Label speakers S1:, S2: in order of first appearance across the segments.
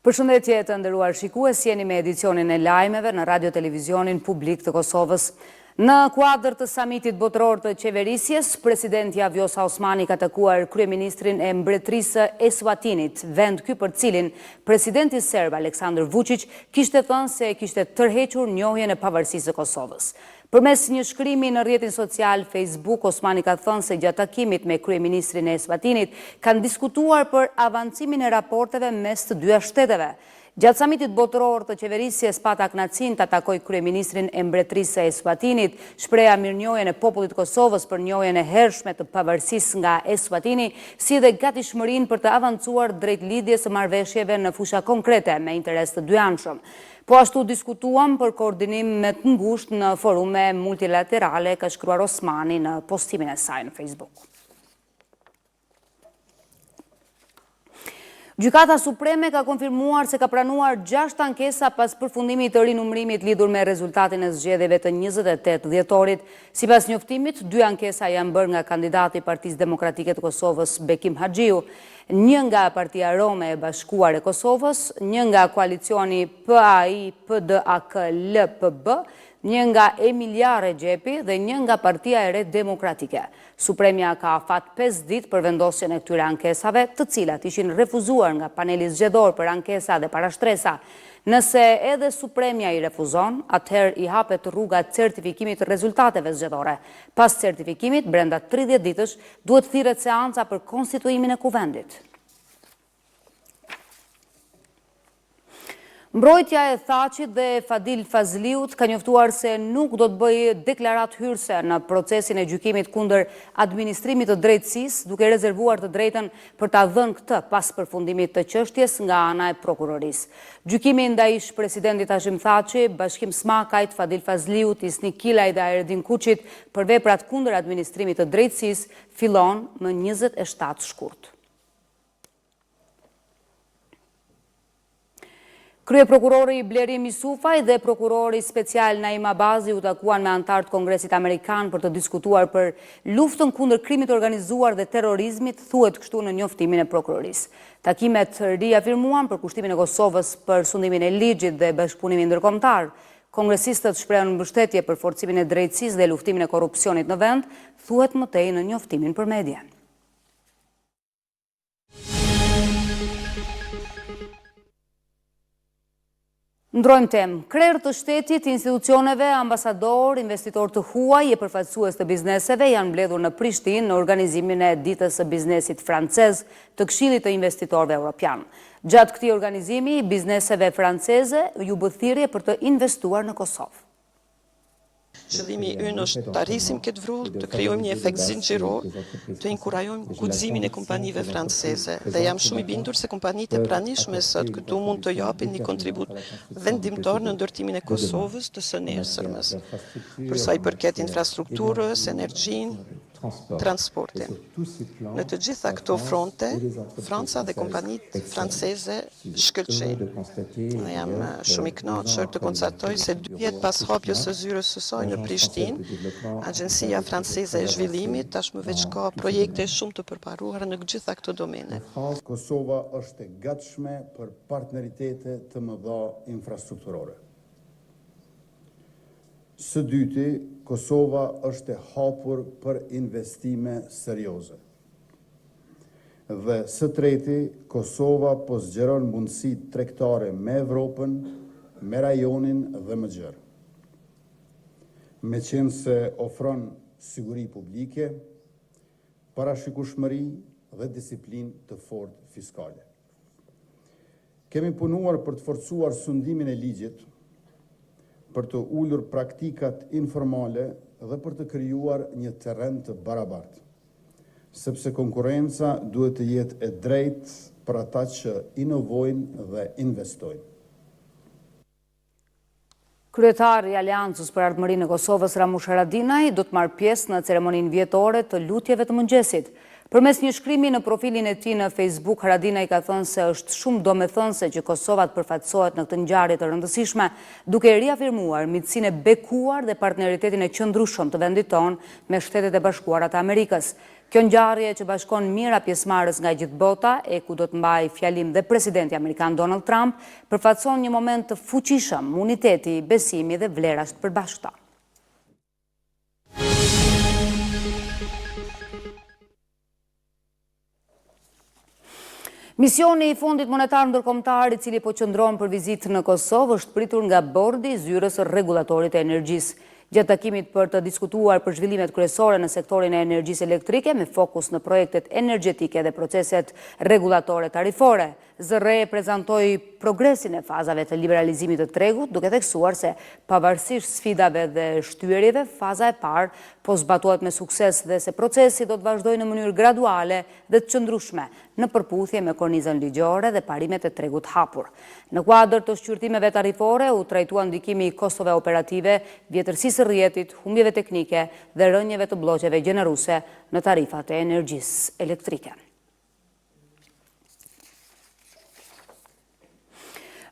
S1: Përshëndetje të nderuar shikues, jeni me edicionin e lajmeve në Radio Televizionin Publik të Kosovës. Në kuadër të samitit botëror të qeverisjes, presidentja Vjosa Osmani ka takuar kryeministrin e mbretërisë Eswatinit, vend ky për cilin presidenti serb Aleksandar Vučić kishte thënë se kishte tërhequr njohjen e pavarësisë së Kosovës. Përmes një shkrimi në rrjetin social Facebook, Osmani ka thënë se gjatë takimit me kryeministrin e Eswatinit kanë diskutuar për avancimin e raporteve mes të dyja shteteve. Gjatë samitit botëror të qeverisjes pata kënaqësinë ta takoj kryeministrin e mbretërisë së Eswatinit, shpreha mirënjohjen e popullit të Kosovës për njohjen e hershme të pavarësisë nga Eswatini, si dhe gatishmërinë për të avancuar drejt lidhjes së marrëveshjeve në fusha konkrete me interes të dyanshëm. Po ashtu diskutuam për koordinim me të ngushtë në forume multilaterale, ka shkruar Osmani në postimin e saj në Facebook. Gjykata Supreme ka konfirmuar se ka pranuar 6 ankesa pas përfundimit të rinumërimit lidhur me rezultatin e zgjedhjeve të 28 dhjetorit. Sipas njoftimit, 2 ankesa janë bërë nga kandidati i Partisë Demokratike të Kosovës Bekim Haxhiu, një nga Partia Rome e Bashkuar e Kosovës, një nga koalicioni PAI-PDAK-LPB, një nga Emilia Regjepi dhe një nga Partia e Re Demokratike. Supremja ka afat 5 ditë për vendosjen e këtyre ankesave, të cilat ishin refuzuar nga paneli zgjedhor për ankesa dhe parashtresa. Nëse edhe Supremja i refuzon, atëherë i hapet rruga certifikimit të rezultateve zgjedhore. Pas certifikimit, brenda 30 ditësh, duhet thirret seanca për konstituimin e kuvendit. Mbrojtja e Thaçit dhe Fadil Fazliut ka njoftuar se nuk do të bëjë deklarat hyrëse në procesin e gjykimit kundër administrimit të drejtësisë, duke rezervuar të drejtën për ta dhënë këtë pas përfundimit të çështjes nga ana e prokurorisë. Gjykimi ndaj ish-presidentit Hashim Thaçi, Bashkim Smakajt, Fadil Fazliut, Isni Kilaj dhe Erdin Kuçit për veprat kundër administrimit të drejtësisë fillon më 27 shkurt. Kryeprokurori Blerim Yusufaj dhe prokurori special Naim Abazi u takuan me antarët Kongresit Amerikan për të diskutuar për luftën kundër krimit organizuar dhe terrorizmit, thuhet kështu në njoftimin e prokurorisë. Takimet riafirmuan përkushtimin e Kosovës për sundimin e ligjit dhe bashkëpunimin ndërkombëtar. Kongresistët shprehën mbështetje për forcimin e drejtësisë dhe luftimin e korrupsionit në vend, thuhet më tej në njoftimin për media. Ndrojmë temë. Krerë të shtetit, institucioneve, ambasador, investitor të huaj e përfaqësues të bizneseve janë mbledhur në Prishtinë në organizimin e ditës së biznesit francez të Këshillit të Investitorëve Evropian. Gjatë këtij organizimi, bizneseve franceze ju bë thirrje për të investuar në Kosovë.
S2: Qëllimi ynë është të arrisim këtë vrull, të krijojmë një efekt zinxhiror, të inkurajojmë guximin e kompanive franceze dhe jam shumë i bindur se kompanitë e pranishme sot këtu mund të japin një kontribut vendimtar në ndërtimin e Kosovës të së nesërmes. Për sa i përket infrastrukturës, energjinë, transportin. Në të gjitha këto fronte, Franca dhe kompanitë franceze shkëlqejnë. Ne jam shumë i kënaqur të konstatoj se 2 vjet pas hapjes së zyrës së saj në Prishtinë, Agjencia Franceze e Zhvillimit tashmë veç ka projekte shumë të përparuara në gjitha këto domene.
S3: Kosova është e gatshme për partneritete të mëdha infrastrukturore. Së dyti, Kosova është e hapur për investime serioze. Dhe së treti, Kosova po zgjeron mundësi tregtare me Evropën, me rajonin dhe më gjerë. Me qenë se ofron siguri publike, parashikueshmëri dhe disiplinë të fortë fiskale. Kemi punuar për të forcuar sundimin e ligjit, për të ulur praktikat informale dhe për të krijuar një terren të barabartë, sepse konkurenca duhet të jetë e drejtë për ata që inovojnë dhe investojnë.
S1: Kryetari i Aleancës për Ardhmërinë e Kosovës Ramush Haradinaj do të marrë pjesë në ceremoninë vjetore të lutjeve të mëngjesit. Përmes një shkrimi në profilin e tij në Facebook, Haradinaj ka thënë se është shumë domethënëse që Kosova të përfaqësohet në këtë ngjarje të rëndësishme, duke riafirmuar miqësinë e bekuar dhe partneritetin e qëndrueshëm të vendit tonë me Shtetet e Bashkuara të Amerikës. Kjo ngjarje që bashkon mijëra pjesëmarrës nga gjithë bota e ku do të mbajë fjalim dhe presidenti amerikan Donald Trump, përfaqëson një moment të fuqishëm, uniteti, besimi dhe vlerat të përbashkëta. Misioni i Fondit Monetar Ndërkombëtar, i cili po qëndron për vizitë në Kosovë, është pritur nga bordi i zyrës së rregullatorit të energjisë. Gjatë takimit për të diskutuar për zhvillimet kryesore në sektorin e energjisë elektrike me fokus në projektet energjetike dhe proceset rregullatore tarifore, ZRE prezantoi progresin e fazave të liberalizimit të tregut, duke theksuar se pavarësisht sfidave dhe shtyerjeve, faza e parë po zbatohet me sukses dhe se procesi do të vazhdojë në mënyrë graduale dhe të qëndrueshme në përputhje me kornizën ligjore dhe parimet e tregut hapur. Në kuadër të shqyrtimeve tarifore u trajtua ndikimi i kostove operative, vjetërsisë së rrjetit, humbjeve teknike dhe rënjeve të bloqeve gjeneruese në tarifat e energjisë elektrike.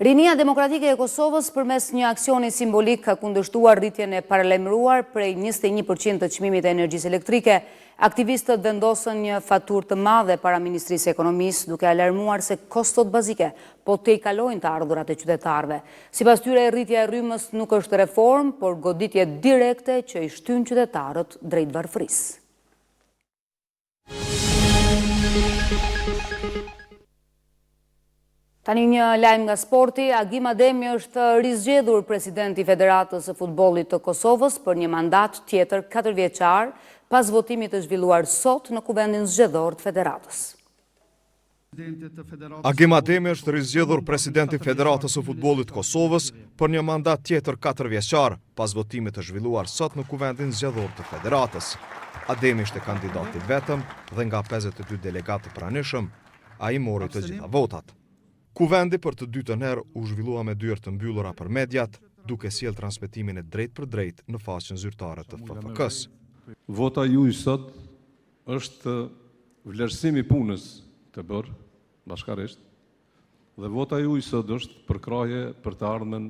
S1: Rinia Demokratike e Kosovës përmes një aksioni simbolik ka kundërshtuar rritjen e paralajmëruar prej 21% të çmimit të energjisë elektrike. Aktivistët vendosën një faturë të madhe para Ministrisë së Ekonomisë, duke alarmuar se kostot bazike po te i kalojnë të ardhurat e qytetarëve. Sipas tyre, rritja e rrymës nuk është reformë, por goditje direkte që i shtyn qytetarët drejt varfërisë. Tani një lajm nga sporti, Agim Ademi është rizgjedhur presidenti i Federatës së Futbollit të Kosovës për një mandat tjetër 4 vjeçar pas votimit të zhvilluar sot në kuvendin zgjedhor të Federatës.
S4: Agim Ademi është rizgjedhur presidenti i Federatës së Futbollit të Kosovës për një mandat tjetër 4 vjeçar pas votimit të zhvilluar sot në kuvendin zgjedhor të Federatës. Ademi ishte kandidati vetëm dhe nga 52 delegatë të pranishëm, ai mori të gjitha votat. Kuvendi për të dytën herë u zhvillua me dyert të mbyllura për mediat, duke sjell transmetimin e drejt për drejt në faqen zyrtare të FFK-s.
S5: Vota juaj sot është vlerësimi punës të bërë bashkarisht dhe vota juaj sot është përkraje për të ardhmen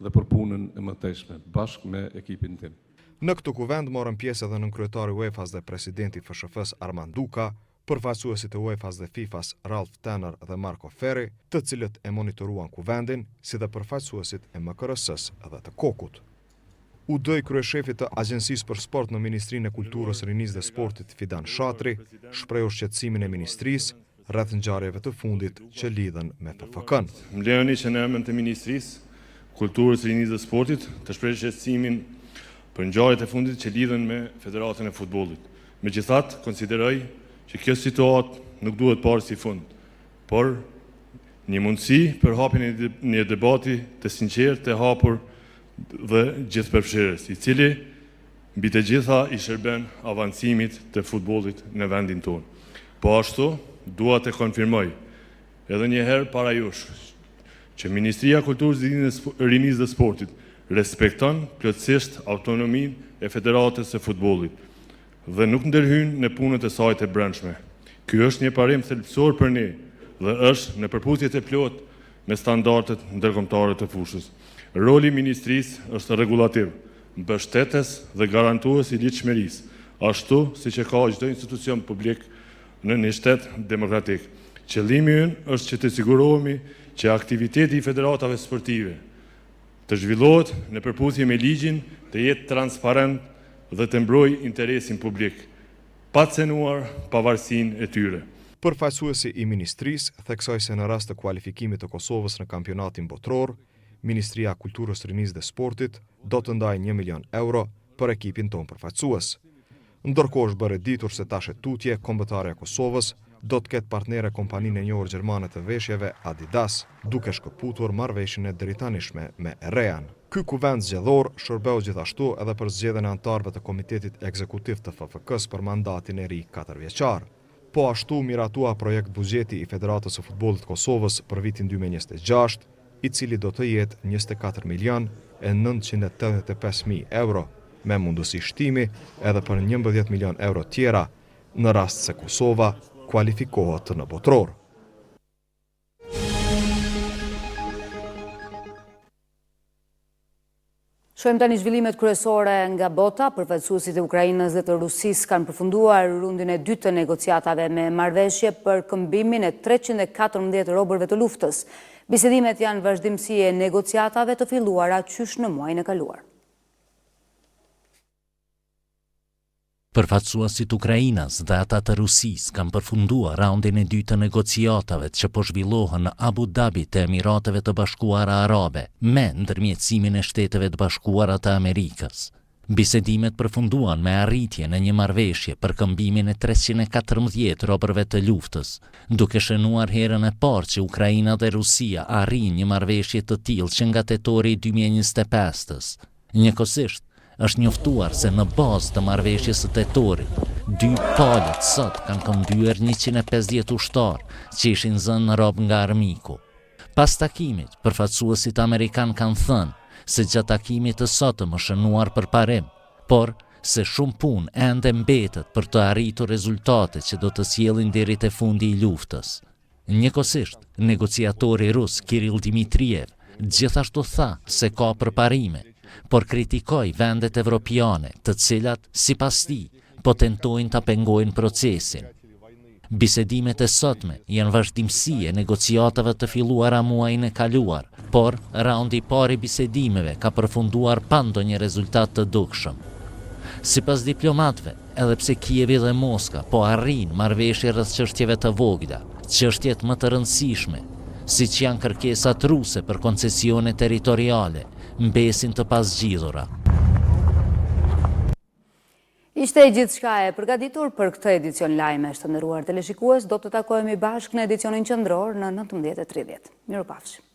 S5: dhe për punën e mëtejshme bashkë me ekipin tim.
S4: Në këtë kuvend morën pjesë edhe nënkryetari UEFA-s dhe presidenti i FSHF-s Armand Duka, përfaqësuesit e UEFA-s dhe FIFA-s Ralph Tanner dhe Marco Ferri, të cilët e monitoruan kuvendin, si dhe përfaqësuesit e MKRS-s dhe të Kokut. UD kryeshefit të Agjencisë për Sport në Ministrinë e Kulturës, Rinisë dhe Sportit Fidan Shatri shprehu shqetësimin e ministrisë rreth ngjarjeve të fundit që lidhen me FFK-n.
S6: Më lejoni që në emër të Ministrisë Kulturës, Rinisë dhe Sportit të shpreh shqetësimin për ngjarjet e fundit që lidhen me Federatën e Futbollit. Megjithatë, konsideroj që kjo situatë nuk duhet parë si fund, por një mundësi për hapjen e një debati të sinqertë, të hapur dhe gjithëpërfshirës, i cili mbi të gjitha i shërben avancimit të futbollit në vendin tonë. Po ashtu, dua të konfirmoj edhe një herë para jush që Ministria e Kulturës, Rinisë dhe Sportit respekton plotësisht autonominë e Federatës së Futbollit dhe nuk ndërhyn në punët e saj të brendshme. Ky është një parim thelbësor për ne dhe është në përputhje të plotë me standardet ndërkombëtare të fushës. Roli i ministrisë është rregullativ, mbështetës dhe garantues i ligjshmërisë, ashtu siç e ka çdo institucion publik në një shtet demokratik. Qëllimi ynë është që të sigurohemi që aktiviteti i federatave sportive të zhvillohet në përputhje me ligjin, të jetë transparent dhe të mbrojë interesin publik, pa cenuar pavarësinë e tyre.
S4: Përfaqësuesi i ministrisë theksoi se në rast të kualifikimit të Kosovës në kampionatin botror, Ministria e Kulturës, Rinisë dhe Sportit do të ndajë 1 milion euro për ekipin ton përfaqësues. Ndërkohë është bërë ditur se Tashe Tutje, kombëtare e Kosovës, do të ketë partnere kompaninë e njohur gjermane të veshjeve Adidas, duke shkëputur marrëveshjen e drejtanishme me Rean. Ky kuvend zgjedhor shërbeu gjithashtu edhe për zgjedhjen e anëtarëve të Komitetit Ekzekutiv të FFK-s për mandatin e ri 4 vjeçar. Po ashtu miratua projekt buxheti i Federatës së Futbollit të Kosovës për vitin 2026, i cili do të jetë 24 milion e 985.000 euro, me mundësi shtimi edhe për 11 milion euro tjera në rast se Kosova kualifikohet në botror.
S1: Shohim tani zhvillimet kryesore nga bota. Përfaqësuesit e Ukrainës dhe të Rusisë kanë përfunduar rundin e dytë të negociatave me marrëveshje për këmbimin e 314 robërve të luftës. Bisedimet janë vazhdimsi e negociatave të filluara qysh në muajin e kaluar.
S7: Përfaqësuesit Ukrainës dhe ata të Rusisë kanë përfunduar raundin e dytë të negociatave që po zhvillohen në Abu Dhabi të Emirateve të Bashkuara Arabe me ndërmjetësimin e Shteteve të Bashkuara të Amerikës. Bisedimet përfunduan me arritjen e një marrëveshje për këmbimin e 314 robërve të luftës, duke shënuar herën e parë që Ukraina dhe Rusia arrin një marrëveshje të tillë që nga tetori i 2025-s. Njëkohësisht, është njoftuar se në bazë të marrëveshjes së tetorit, 2 palët sot kanë këmbyer 150 ushtarë që ishin zënë në rob nga armiku. Pas takimit, përfaqësuesit amerikan kanë thënë se gjatë takimit të sotëm është shënuar për parim, por se shumë punë ende mbetet për të arritur rezultate që do të sjellin deri te fundi i luftës. Njëkohësisht, negociatori rus Kirill Dmitriev gjithashtu tha se ka përparime, por kritikoi vendet evropiane, të cilat, sipas tij, po tentojnë ta pengojnë procesin. Bisedimet e sotme janë vazhdimsi e negociatave të filluara muajin e kaluar, por raundi i parë i bisedimeve ka përfunduar pa ndonjë rezultat të dukshëm. Sipas diplomatëve, edhe pse Kievi dhe Moska po arrin marrëveshje rreth çështjeve të vogla, çështjet më të rëndësishme, siç janë kërkesat ruse për koncesione territoriale, mbesin të pasgjidhura.
S1: Ishte gjithçka e përgatitur për këtë edicion lajmesh. Të nderuar teleshikues, do të takohemi bashkë në edicionin qendror në 19:30. Mirupafshim.